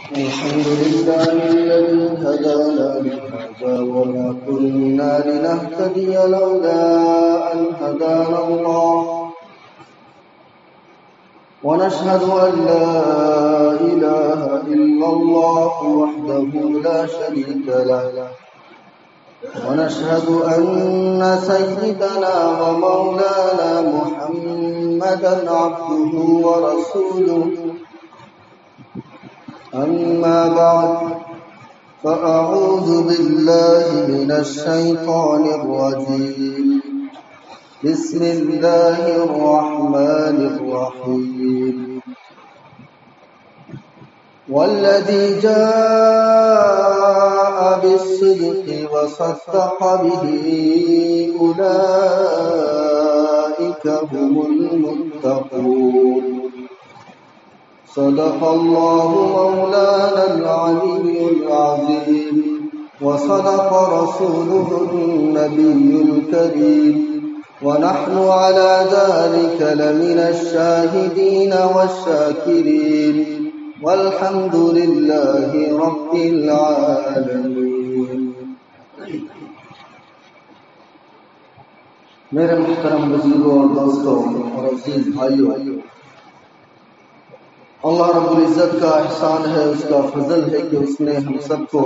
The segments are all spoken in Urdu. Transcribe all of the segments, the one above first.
الحمد لله الذي هدانا لهذا وما كنا لنهتدي لولا أن هدانا الله ونشهد أن لا إله إلا الله وحده لا شريك له ونشهد أن سيدنا ومولانا محمدا عبده ورسوله أما بعد فأعوذ بالله من الشيطان الرجيم بسم الله الرحمن الرحيم والذي جاء بالصدق وصدق به أولئك هم المتقون صدق الله مولانا العلي العظيم وصدق رسوله النبي الكريم ونحن على ذلك لمن الشاهدين والشاكرين والحمد لله رب العالمين. میرے محترم بزرگوں اور دوستوں اور عزیز بھائیوں، اللہ رب العزت کا احسان ہے، اس کا فضل ہے کہ اس نے ہم سب کو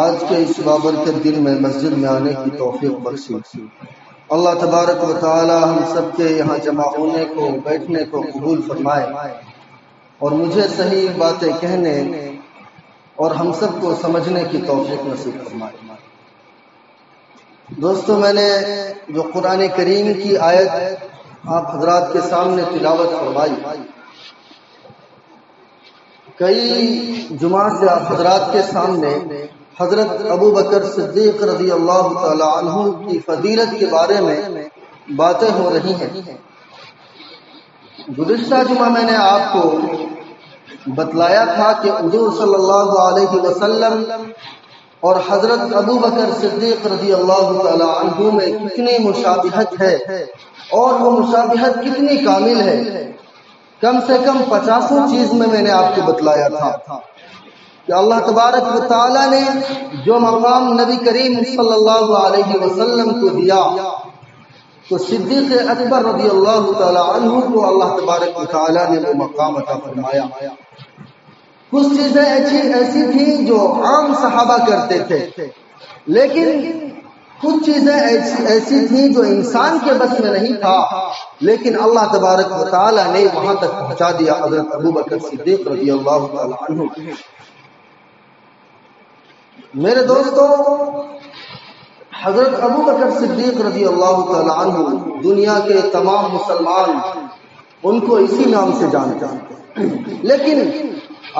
آج کے اس بابرکت دن میں مسجد میں آنے کی توفیق بخشی. اللہ تبارک و تعالی ہم سب کے یہاں جمع ہونے کو، بیٹھنے کو قبول فرمائے اور مجھے صحیح باتیں کہنے اور ہم سب کو سمجھنے کی توفیق نصیب فرمائے. دوستو، میں نے جو قرآن کریم کی آیت آپ حضرات کے سامنے تلاوت فرمائی، کئی جمعہ سے آپ حضرات کے سامنے حضرت ابو بکر صدیق رضی اللہ تعالی عنہ کی فضیلت کے بارے میں باتیں ہو رہی ہیں. گزشتہ جمعہ میں نے آپ کو بتلایا تھا کہ حضور صلی اللہ علیہ وسلم اور حضرت ابو بکر صدیق رضی اللہ تعالی عنہ میں کتنی مشابہت ہے اور وہ مشابہت کتنی کامل ہے. کم سے کم 50 چیز میں نے آپ کو بتلایا تھا کہ اللہ تبارک و تعالی نے جو مقام نبی کریم صلی اللہ علیہ وسلم کو دیا تو صدیق اکبر رضی اللہ تعالی عنہ کو اللہ تبارک و تعالی نے وہ مقام عطا فرمایا. کچھ چیزیں ایسی تھیں جو عام صحابہ کرتے تھے، لیکن کچھ چیزیں ایسی تھیں جو انسان کے بس میں نہیں تھا، لیکن اللہ تبارک و تعالی نے وہاں تک پہنچا دیا حضرت ابو بکر صدیق رضی اللہ تعالی عنہ. میرے دوستو، حضرت ابو بکر صدیق رضی اللہ تعالی عنہ دنیا کے تمام مسلمان ان کو اسی نام سے جانتے ہیں، لیکن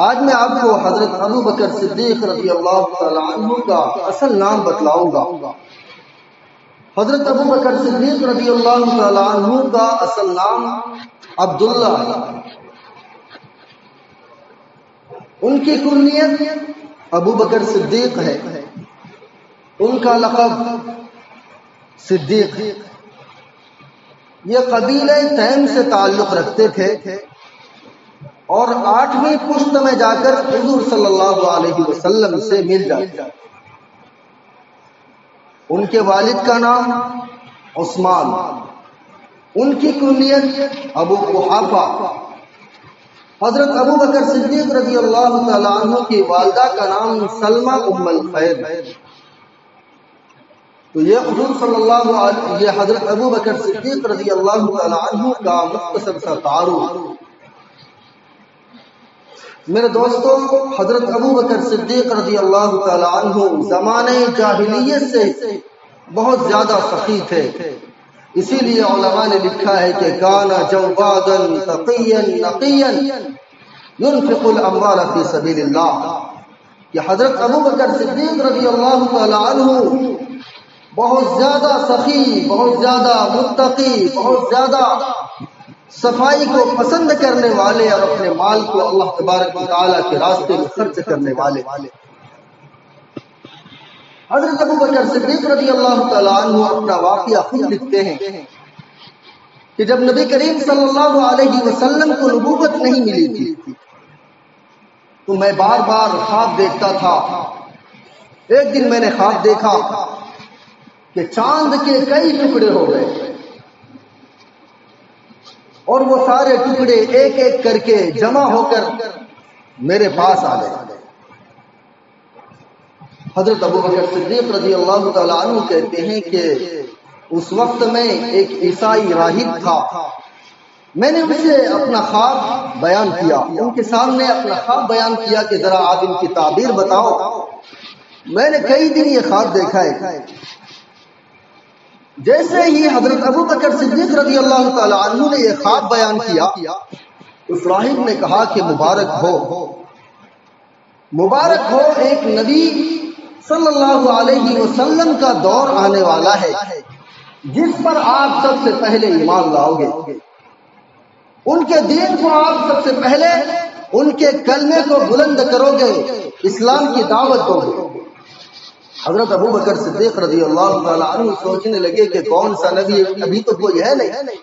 آج میں آپ کو حضرت ابو بکر صدیق رضی اللہ تعالی عنہ کا اصل نام بتلاؤں گا. حضرت ابو بکر صدیق رضی اللہ تعالی عنہ کا اصل نام عبداللہ ہے. ان کی کنیت ابو بکر صدیق ہے، ان کا لقب صدیق ہے. یہ قبیلہ تیم سے تعلق رکھتے تھے اور 8ویں پشت میں جا کر حضور صلی اللہ علیہ وسلم سے مل جاتے. ان کے والد کا نام عثمان، ان کی کنیت ابو قحافہ. حضرت ابو بکر صدیق رضی اللہ تعالی عنہ کی والدہ کا نام سلمہ ام الخیر. تو یہ حضور صلی اللہ علیہ یہ حضرت ابو بکر صدیق رضی اللہ تعالی عنہ کا مختصر سا تعارف. میرے دوستو، حضرت ابو بکر صدیق رضی اللہ تعالی عنہ زمانے جاہلیت سے بہت زیادہ سخی تھے. اسی لیے علماء نے لکھا ہے کہ کانا جواداً تقیاً نقیاً ينفق الاموال فی سبیل اللہ، کہ حضرت ابو بکر صدیق رضی اللہ تعالی عنہ بہت زیادہ سخی، بہت زیادہ متقی، بہت زیادہ صفائی کو پسند کرنے والے اور اپنے مال کو اللہ تبارک و تعالی کے راستے میں خرچ کرنے والے. حضرت ابو بکر صدیق رضی اللہ تعالیٰ عنہ اپنا واقعہ خود لکھتے ہیں کہ جب نبی کریم صلی اللہ علیہ وسلم کو نبوت نہیں ملی تھی تو میں بار بار خواب دیکھتا تھا۔ ایک دن میں نے خواب دیکھا کہ چاند کے کئی ٹکڑے ہو گئے اور وہ سارے ٹکڑے ایک ایک کر کے جمع ہو کر میرے پاس آ گئے۔ حضرت ابوبکر صدیق رضی اللہ تعالیٰ عنہ کہتے ہیں کہ اس وقت میں ایک عیسائی راہب تھا، میں نے اسے اپنا خواب بیان کیا، ان کے سامنے اپنا خواب بیان کیا کہ ذرا آپ ان کی تعبیر بتاؤ، میں نے کئی دن یہ خواب دیکھا ہے۔ جیسے ہی حضرت ابوبکر صدیق رضی اللہ تعالیٰ عنہ نے یہ خواب بیان کیا، اس راہب نے کہا کہ مبارک ہو، مبارک ہو، ایک نبی صلی اللہ علیہ وسلم کا دور آنے والا ہے جس پر آپ سب سے پہلے ایمان لاؤ گے، ان کے دین کو آپ سب سے پہلے ان کے کلمے کو بلند کرو گے، اسلام کی دعوت دو گے۔ حضرت ابوبکر صدیق رضی اللہ تعالیٰ عنہ سوچنے لگے کہ کون سا نبی، ابھی تو کوئی ہے نہیں۔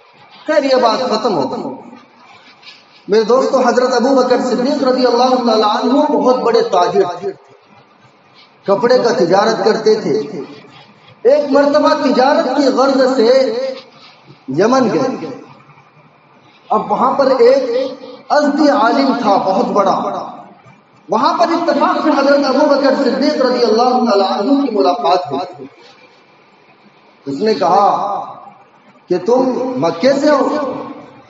خیر یہ بات ختم ہو گئی۔ میرے دوستو، حضرت ابوبکر صدیق رضی اللہ تعالیٰ عنہ بہت بڑے تاجر تھے، کپڑے کا تجارت کرتے تھے۔ ایک مرتبہ تجارت کی غرض سے یمن گئے۔ اب وہاں پر ایک ازدی عالم تھا بہت بڑا، وہاں پر اتفاق سے حضرت ابوبکر صدیق رضی اللہ تعالیٰ عنہ کی ملاقات ہوئی۔ اس نے کہا کہ تم مکے سے ہو؟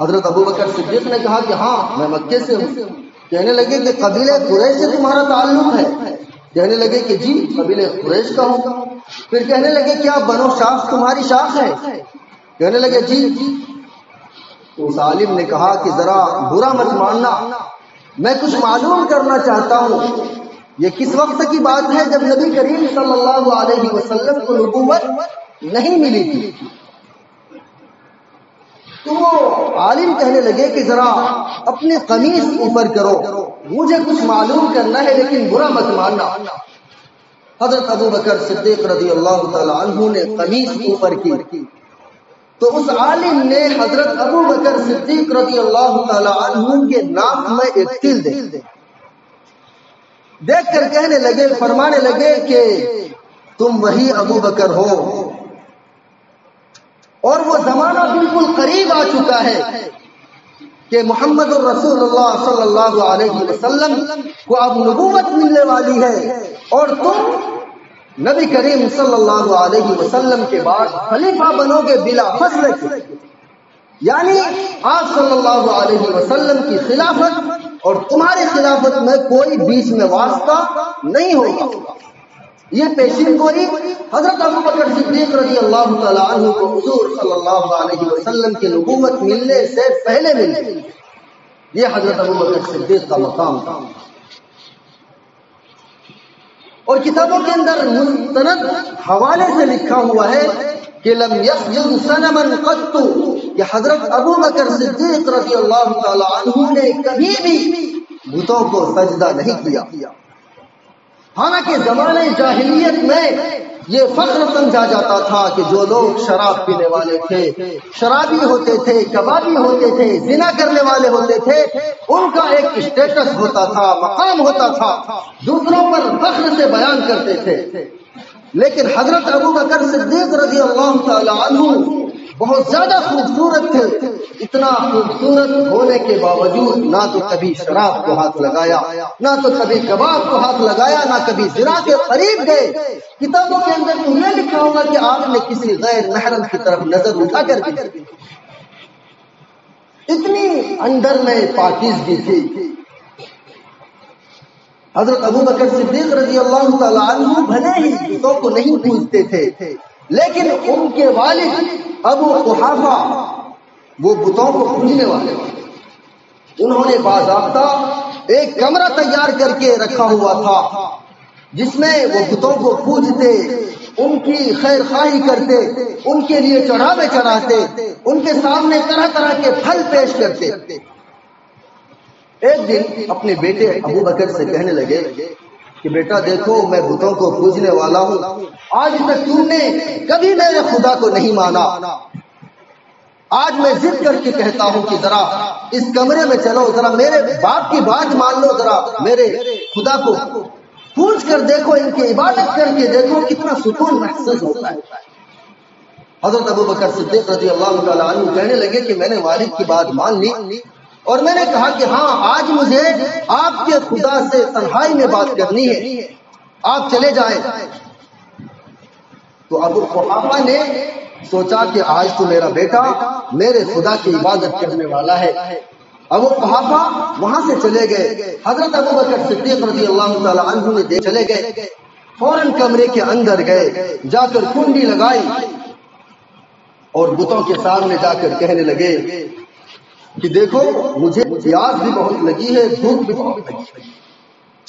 حضرت ابوبکر صدیق نے کہا کہ ہاں میں مکے سے ہوں۔ کہنے لگے کہ قبیلہ قریش سے تمہارا تعلق ہے؟ کہنے لگے کہ جی قبیلہ قریش کا ہوں۔ پھر کہنے لگے کیا بنو شاخ تمہاری شاخ ہے؟ کہنے لگے جی۔ تو اس عالم نے کہا کہ ذرا برا مت ماننا، میں کچھ معلوم کرنا چاہتا ہوں۔ یہ کس وقت کی بات ہے جب نبی کریم صلی اللہ علیہ وسلم کو نبوت نہیں ملی تھی۔ تو وہ عالم کہنے لگے کہ ذرا اپنے قمیص اوپر کرو، مجھے کچھ معلوم کرنا ہے لیکن برا مت ماننا۔ حضرت ابوبکر صدیق رضی اللہ تعالی عنہ نے قمیص اوپر کی تو اس عالم نے حضرت ابوبکر صدیق رضی اللہ تعالی عنہ کے ناک میں ایک تل دیکھ کر کہنے لگے، فرمانے لگے کہ تم وہی ابوبکر ہو، اور وہ زمانہ بالکل قریب آ چکا ہے کہ محمد الرسول اللہ صلی اللہ علیہ وسلم کو اب نبوت ملنے والی ہے، اور تم نبی کریم صلی اللہ علیہ وسلم کے بعد خلیفہ بنو گے بلا فصل کے، یعنی آپ صلی اللہ علیہ وسلم کی خلافت اور تمہاری خلافت میں کوئی بیچ میں واسطہ نہیں ہوگا۔ یہ پیشین گوئی حضرت ابوبکر صدیق رضی اللہ تعالیٰ عنہ کو حضور صلی اللہ علیہ وسلم کی نبوت ملنے سے پہلے ملی۔ یہ حضرت ابوبکر صدیق کا مقام تھا۔ اور کتابوں کے اندر مستند حوالے سے لکھا ہوا ہے کہ لم یسجد صنما قط، کہ حضرت ابوبکر صدیق رضی اللہ تعالی عنہ نے کبھی بھی بتوں کو سجدہ نہیں کیا۔ حالانکہ زمانے جاہلیت میں یہ فخر سمجھا جاتا تھا کہ جو لوگ شراب پینے والے تھے، شرابی ہوتے تھے، کبابی ہوتے تھے، زنا کرنے والے ہوتے تھے، ان کا ایک اسٹیٹس ہوتا تھا، مقام ہوتا تھا، دوسروں پر فخر سے بیان کرتے تھے۔ لیکن حضرت ابوبکر صدیق رضی اللہ تعالی عنہ بہت زیادہ خوبصورت تھے، اتنا خوبصورت ہونے کے باوجود نہ تو کبھی شراب کو ہاتھ لگایا، نہ تو کبھی کباب کو ہاتھ لگایا، نہ کبھی زنا کے قریب گئے۔ کتابوں کے اندر تو یہ لکھا ہوگا کہ آپ نے کسی غیر محرم کی طرف نظر اٹھا کر دی، اتنی اندر میں پاکیزگی تھی۔ حضرت ابوبکر صدیق رضی اللہ تعالی عنہ بھلے ہی بتوں کو نہیں پوجتے تھے، لیکن ان کے والد ابو قحافہ وہ بتوں کو پوجنے والے، انہوں نے باضابطہ ایک کمرہ تیار کر کے رکھا ہوا تھا جس میں وہ بتوں کو پوجتے، ان کی خیر خواہی کرتے، ان کے لیے چڑھاوے چڑھاتے، ان کے سامنے طرح طرح کے پھل پیش کرتے۔ ایک دن اپنے بیٹے ابوبکر سے کہنے لگے کہ بیٹا دیکھو میں بتوں کو پوجنے والا ہوں، آج تک تم نے کبھی میرے خدا کو نہیں مانا، آج میں ضد کر کے کہتا ہوں کہ ذرا اس کمرے میں چلو، ذرا میرے باپ کی بات مان لو، ذرا میرے خدا کو پوچھ کر دیکھو، ان کی عبادت کر کے دیکھو کتنا سکون محسوس ہوتا ہے۔ حضرت ابو بکر صدیق رضی اللہ تعالیٰ عنہ کہنے لگے کہ میں نے والد کی بات مان لی اور میں نے کہا کہ ہاں آج مجھے آپ کے خدا سے تنہائی میں بات کرنی ہے، آپ چلے جائیں۔ تو ابو قحافہ نے سوچا کہ آج تو میرا بیٹا میرے خدا کی عبادت کرنے والا ہے۔ ابو قحافہ وہاں سے چلے گئے، حضرت ابو بکر صدیق رضی اللہ تعالیٰ عنہ نے چلے گئے، فوراً کمرے کے اندر گئے، جا کر کنڈی لگائی اور بتوں کے سامنے جا کر کہنے لگے کہ دیکھو مجھے پیاس بھی بہت لگی ہے، بھوک بھی بہت لگی ہے،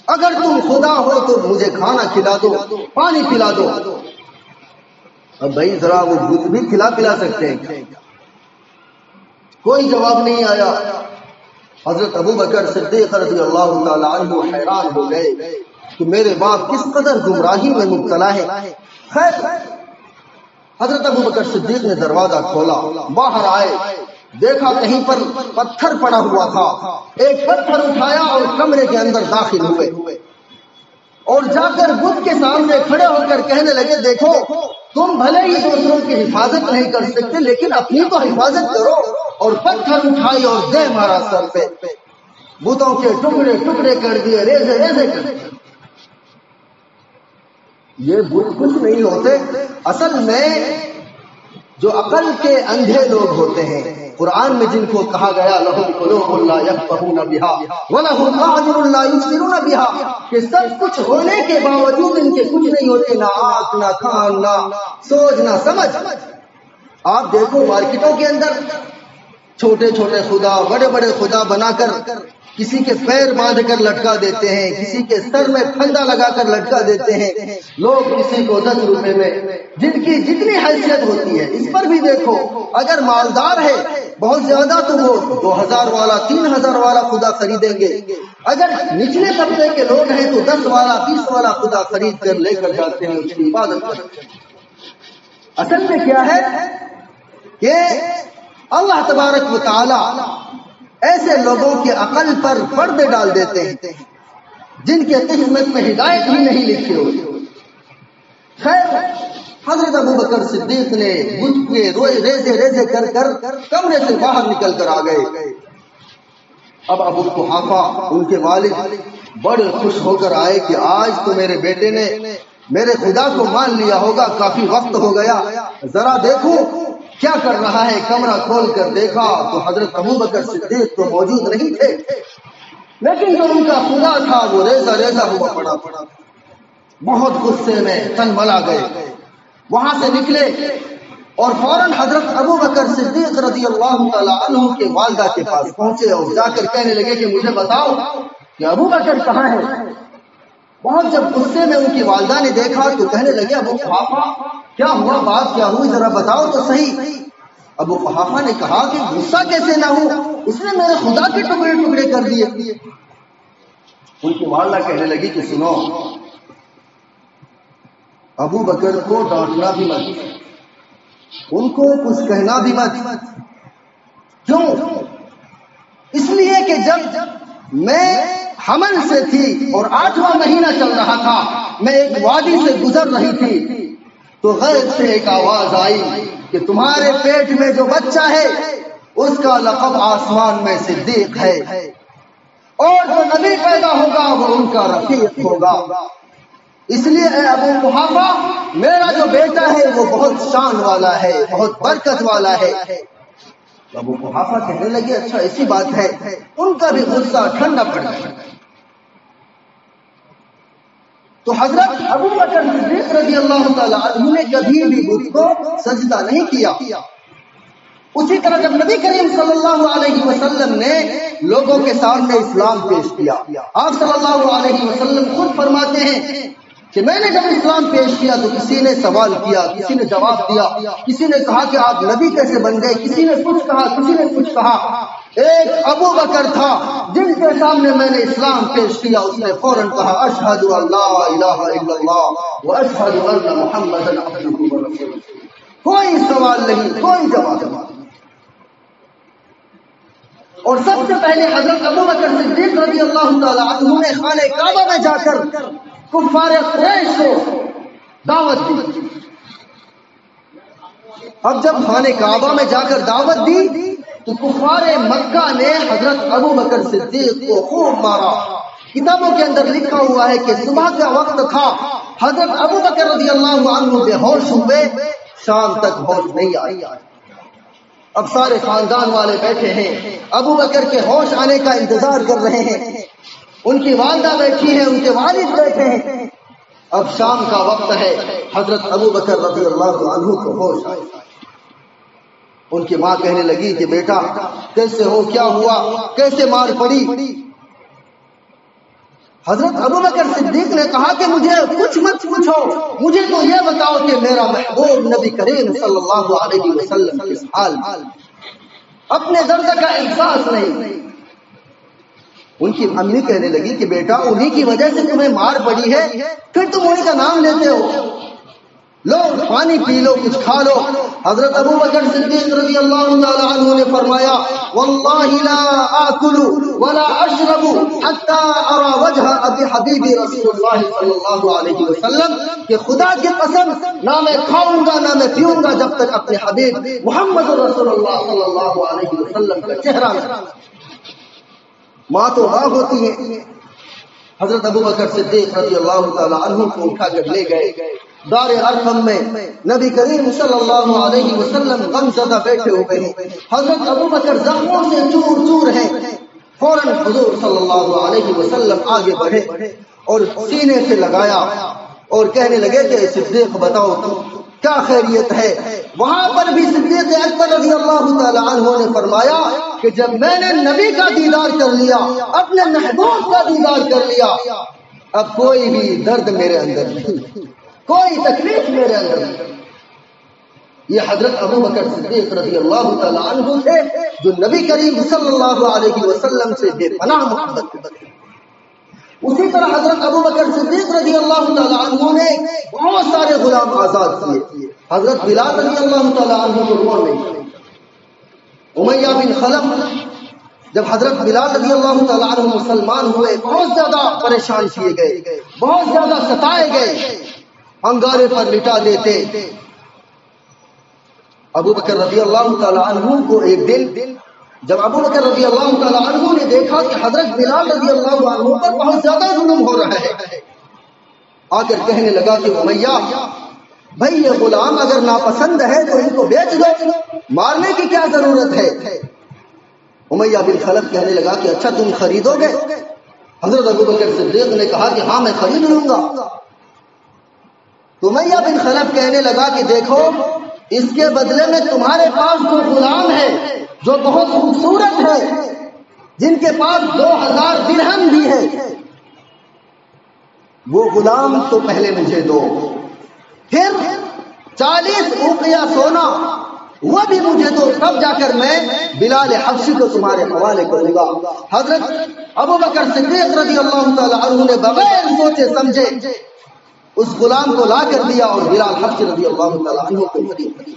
اگر تم خدا ہو تو مجھے کھانا کھلا دو، پانی پلا دو۔ اب بھائی ذرا وہ بت بھی کھلا پلا سکتے ہیں؟ کوئی جواب نہیں آیا۔ حضرت ابو بکر صدیق رضی اللہ تعالیٰ عنہ حیران ہو گئے کہ میرے باپ کس قدر گمراہی میں مبتلا ہے۔ خیر حضرت ابو بکر صدیق نے دروازہ کھولا، باہر آئے، دیکھا کہیں پر پتھر پڑا ہوا تھا، ایک پتھر اٹھایا اور کمرے کے اندر داخل ہوئے اور جا کر بت کے سامنے کھڑے ہو کر کہنے لگے دیکھو تم بھلے ہی دوسروں کی حفاظت نہیں کر سکتے لیکن اپنی تو حفاظت کرو، اور پتھر اٹھائی اور دے مارا سر پہ، بتوں کے ٹکڑے ٹکڑے کر دیے، ریزے ریزے کر دیے۔ یہ بت کچھ نہیں ہوتے، اصل میں جو عقل کے اندھے لوگ ہوتے ہیں، قرآن میں جن کو کہا گیا لَهُمْ قُلُوبٌ لَا يَفْقَهُونَ بِهَا وَلَهُمْ أَعْيُنٌ لَا يُبْصِرُونَ بِهَا، کہ سب کچھ ہونے کے باوجود ان کے کچھ نہیں ہوتے، نہ آنکھ، نہ کان، نہ سوچ، نہ سمجھ۔ آپ دیکھو مارکیٹوں کے اندر چھوٹے چھوٹے خدا، بڑے بڑے خدا بنا کر کسی کے پیر باندھ کر لٹکا دیتے ہیں، کسی کے سر میں پھندا لگا کر لٹکا دیتے ہیں لوگ، کسی کو 10 روپے میں، جن کی جتنی حیثیت ہوتی ہے۔ اس پر بھی دیکھو اگر مالدار ہے بہت زیادہ تو وہ 2000 والا 3000 والا خدا خریدیں گے، اگر نچلے طبقے کے لوگ ہیں تو 10 والا 20 والا خدا خرید کر لے کر جاتے ہیں، اس کی عبادت کرتے ہیں۔ اصل میں کیا ہے کہ اللہ تبارک و تعالی ایسے لوگوں کے عقل پر پردے ڈال دیتے ہیں جن کے قسمت میں ہدایت ہی نہیں لکھی ہوتی۔ خیر حضرت ابو بکر صدیق نے بت کے ریزے ریزے کر کر کمرے سے باہر نکل کر آ گئے۔ اب ابو قحافہ ان کے والد بڑے خوش ہو کر آئے کہ آج تو میرے بیٹے نے میرے خدا کو مان لیا ہوگا، کافی وقت ہو گیا، ذرا دیکھو کیا کر رہا ہے۔ کمرہ کھول کر دیکھا تو حضرت ابو بکر صدیق تو موجود نہیں تھے، لیکن جو ان کا خدا تھا وہ ریزہ ریزہ ہوا پڑا تھا۔ بہت غصے میں تن ملا گئے، وہاں سے نکلے اور فوراً حضرت ابو بکر صدیق رضی اللہ تعالیٰ عنہ کے والدہ کے پاس پہنچے اور جا کر کہنے لگے کہ مجھے بتاؤ کہ ابو بکر کہاں ہے۔ بہت جب غصے میں ان کی والدہ نے دیکھا تو کہنے لگے ابو قحافہ کیا ہوا، بات کیا ہوئی، ذرا بتاؤ تو صحیح۔ ابو قحافہ نے کہا کہ غصہ کیسے نہ ہو، اس نے میرے خدا کے ٹکڑے ٹکڑے کر دیے۔ ان کی والدہ کہنے لگی کہ سنو، ابو بکر کو ڈانٹنا بھی مت، ان کو کچھ کہنا بھی مت۔ کیوں؟ اس لیے کہ جب میں حمل سے تھی اور 8واں مہینہ چل رہا تھا، میں ایک وادی سے گزر رہی تھی تو غیب سے ایک آواز آئی کہ تمہارے پیٹ میں جو بچہ ہے اس کا لقب آسمان میں صدیق ہے، اور جو نبی پیدا ہوگا وہ ان کا رفیق ہوگا۔ اس لیے اے ابو قحافہ میرا جو بیٹا ہے وہ بہت شان والا ہے، بہت برکت والا ہے۔ ابو قحافہ کہنے لگے اچھا ایسی بات ہے، ان کا بھی غصہ ٹھنڈا پڑ گیا۔ تو حضرت ابو بکر صدیق رضی اللہ تعالیٰ عنہ نے کبھی بھی بت کو سجدہ نہیں کیا۔ اسی طرح جب نبی کریم صلی اللہ علیہ وسلم نے لوگوں کے سامنے اسلام پیش کیا، آپ صلی اللہ علیہ وسلم خود فرماتے ہیں کہ میں نے جب اسلام پیش کیا تو کسی نے سوال کیا، کسی نے جواب دیا، کسی نے کہا کہ آپ نبی کیسے بن گئے، کسی نے کچھ کہا، کسی نے کچھ کہا۔ ایک ابو بکر تھا جن کے سامنے میں نے اسلام پیش کیا، اس نے فوراً کہا اشہد ان لا الہ الا اللہ واشہد ان محمدا عبدہ ورسولہ۔ کوئی سوال نہیں، کوئی جواب نہیں۔ اور سب سے پہلے حضرت ابو بکر صدیق رضی اللہ تعالی عنہ نے خانہ کعبہ میں جا کر کفار قریش کو دعوت دی۔ اب جب خانہ کعبہ میں جا کر دعوت دی تو کفار مکہ نے حضرت ابو بکر صدیق کو خوب مارا۔ کتابوں کے اندر لکھا ہوا ہے کہ صبح کا وقت تھا، حضرت ابو بکر رضی اللہ عنہ بے ہوش ہوئے، شام تک ہوش نہیں آئی۔ اب سارے خاندان والے بیٹھے ہیں، ابو بکر کے ہوش آنے کا انتظار کر رہے ہیں، ان کی والدہ بیٹھی ہیں، ان کے والد بیٹھے ہیں۔ اب شام کا وقت ہے، حضرت ابو بکر رضی اللہ عنہ کو ہوش آئے۔ ان کی ماں کہنے لگی کہ بیٹا کیسے ہو، کیا ہوا، کیسے مار پڑی؟ حضرت ابو بکر صدیق نے کہا کہ مجھے کچھ مت پوچھو، مجھے تو یہ بتاؤ کہ میرا محبوب نبی کریم صلی اللہ علیہ وسلم کس حال، اپنے درد کا احساس نہیں۔ ان کی امی کہنے لگی کہ بیٹا انہی کی وجہ سے تمہیں مار پڑی ہے، پھر تم انہی کا نام لیتے ہو، لو پانی پی لو، کچھ کھا لو۔ حضرت ابو بکر صدیق رضی اللہ تعالی عنہ نے فرمایا واللہ لا آکل ولا اشرب حتی ارى وجہ ابی حبیب رسول اللہ صلی اللہ علیہ وسلم، کہ خدا کی قسم نہ میں کھاؤں گا نہ میں پیوں گا جب تک اپنے حبیب محمد رسول اللہ صلی اللہ علیہ وسلم کا چہرہ نہ۔ ماں تو ماں ہوتی ہے۔ حضرت ابو بکر صدیق رضی اللہ تعالی عنہ کو اٹھا کر لے گئے دار ارقم میں، نبی کریم صلی اللہ علیہ وسلم غم زدہ بیٹھے ہوئے ہیں، حضرت ابو بکر زخموں سے چور چور ہیں۔ فوراً حضور صلی اللہ علیہ وسلم آگے بڑھے اور سینے سے لگایا اور کہنے لگے کہ صدیق بتاؤ کیا خیریت ہے؟ وہاں پر بھی صدیق اکبر رضی اللہ تعالی عنہ نے فرمایا کہ جب میں نے نبی کا دیدار کر لیا، اپنے محبوب کا دیدار کر لیا، اب کوئی بھی درد میرے اندر نہیں، کوئی تکلیف میرے اندر نہیں۔ یہ حضرت ابو بکر صدیق رضی اللہ تعالی عنہ تھے جو نبی کریم صلی اللہ علیہ وسلم سے بے پناہ محبت کرتے۔ اسی طرح حضرت ابو بکر صدیق رضی اللہ تعالی عنہ نے بہت سارے غلام آزاد کیے۔ حضرت بلال رضی اللہ تعالی عنہ کو کون نہیں کرے؟ امیہ بن خلف جب حضرت بلال رضی اللہ تعالی عنہ مسلمان ہوئے، بہت زیادہ پریشان کیے گئے، بہت زیادہ ستائے گئے، انگارے پر لٹا دیتے۔ ابو بکر رضی اللہ تعالی عنہ کو ایک دن جب ابو بکر رضی اللہ تعالی عنہ نے دیکھا کہ حضرت بلال رضی اللہ عنہ پر بہت زیادہ ظلم ہو رہا ہے، آ کر کہنے لگا کہ امیہ بھائی یہ غلام اگر ناپسند ہے تو ان کو بیچ دو، مارنے کی کیا ضرورت ہے؟ امیہ بن خلف کہنے لگا کہ اچھا تم خریدو گے؟ حضرت ابو بکر صدیق نے کہا کہ ہاں میں خرید لوں گا۔ امیہ بن خلف کہنے لگا کہ دیکھو اس کے بدلے میں تمہارے پاس جو غلام ہے جو بہت خوبصورت ہے، جن کے پاس 2000 درہم بھی ہے، وہ غلام تو پہلے مجھے دو، پھر 40 اوقیہ سونا وہ بھی مجھے دو، تب جا کر میں بلال حبشی کو تمہارے حوالے کروں گا۔ حضرت ابو بکر صدیق رضی اللہ تعالی عنہ نے بغیر سوچے سمجھے اس غلام کو لا کر دیا اور بلال حبشی رضی اللہ تعالی عنہ کو خرید۔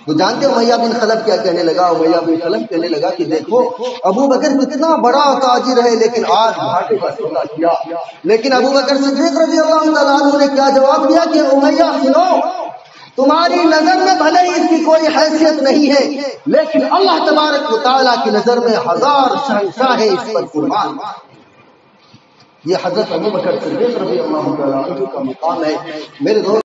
تو جانتے ہو امیہ بن خلف کیا کہنے لگا؟ امیہ بن خلف کہنے لگا کہ دیکھو ابو بکر کتنا بڑا تاجر ہے لیکن آج گھاٹے کا سودا کیا۔ لیکن ابو بکر صدیق رضی اللہ تعالی عنہ نے کیا جواب دیا کہ امیہ سنو، تمہاری نظر میں بھلے ہی اس کی کوئی حیثیت نہیں ہے، لیکن اللہ تبارک و تعالیٰ کی نظر میں 1000 شہنشاہ ہے اس پر قربان۔ یہ حضرت ابو بکر صدیق رضی اللہ تعالی عنہ کا مقام ہے۔ میرے دوست